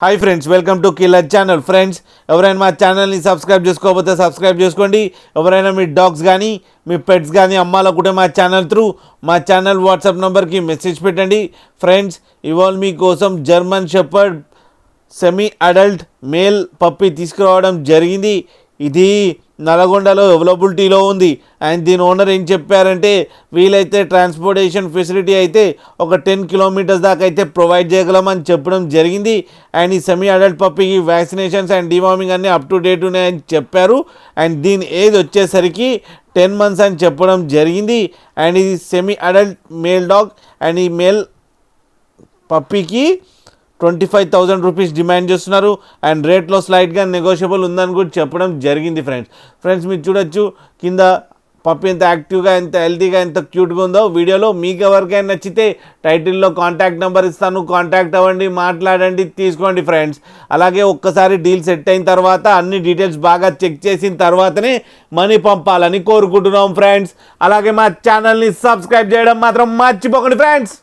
Hi friends, welcome to killer channel. Friends, ఎవరైనా మా ఛానల్ని సబ్స్క్రైబ్ చేసుకోకపోతే సబ్స్క్రైబ్ చేసుకోండి. ఎవరైనా మీ డాగ్స్ కానీ మీ పెట్స్ కానీ అమ్మాలనుకుంటే మా ఛానల్ త్రూ మా ఛానల్ వాట్సాప్ నెంబర్కి మెసేజ్ పెట్టండి. ఫ్రెండ్స్, ఇవాళ మీకోసం German shepherd semi adult male puppy తీసుకురావడం జరిగింది. ఇది నల్గొండలో అవైలబిలిటీలో ఉంది. అండ్ దీని ఓనర్ ఏం చెప్పారంటే, వీలైతే ట్రాన్స్పోర్టేషన్ ఫెసిలిటీ అయితే ఒక 10 కిలోమీటర్స్ దాకా అయితే ప్రొవైడ్ చేయగలమని చెప్పడం జరిగింది. అండ్ ఈ సెమీ అడల్ట్ పప్పీకి వ్యాక్సినేషన్స్ అండ్ డివార్మింగ్ అన్నీ అప్ టు డేట్ ఉన్నాయని చెప్పారు. అండ్ దీని ఏజ్ వచ్చేసరికి 10 months అని చెప్పడం జరిగింది. అండ్ ఇది semi adult male dog. And ఈ మేల్ పప్పీకి 25,000 రూపీస్ డిమాండ్ చేస్తున్నారు. అండ్ రేట్లో స్లైట్గా నెగోషియబుల్ ఉందని కూడా చెప్పడం జరిగింది. ఫ్రెండ్స్ మీరు చూడొచ్చు కింద పప్పి ఎంత యాక్టివ్గా, ఎంత హెల్తీగా, ఎంత క్యూట్గా ఉందో వీడియోలో. మీకు ఎవరికైనా నచ్చితే టైటిల్లో కాంటాక్ట్ నెంబర్ ఇస్తాను, కాంటాక్ట్ అవ్వండి, మాట్లాడండి, తీసుకోండి ఫ్రెండ్స్. అలాగే ఒక్కసారి డీల్ సెట్ అయిన తర్వాత అన్ని డీటెయిల్స్ బాగా చెక్ చేసిన తర్వాతనే మనీ పంపాలని కోరుకుంటున్నాం ఫ్రెండ్స్. అలాగే మా ఛానల్ని సబ్స్క్రైబ్ చేయడం మాత్రం మర్చిపోకండి ఫ్రెండ్స్.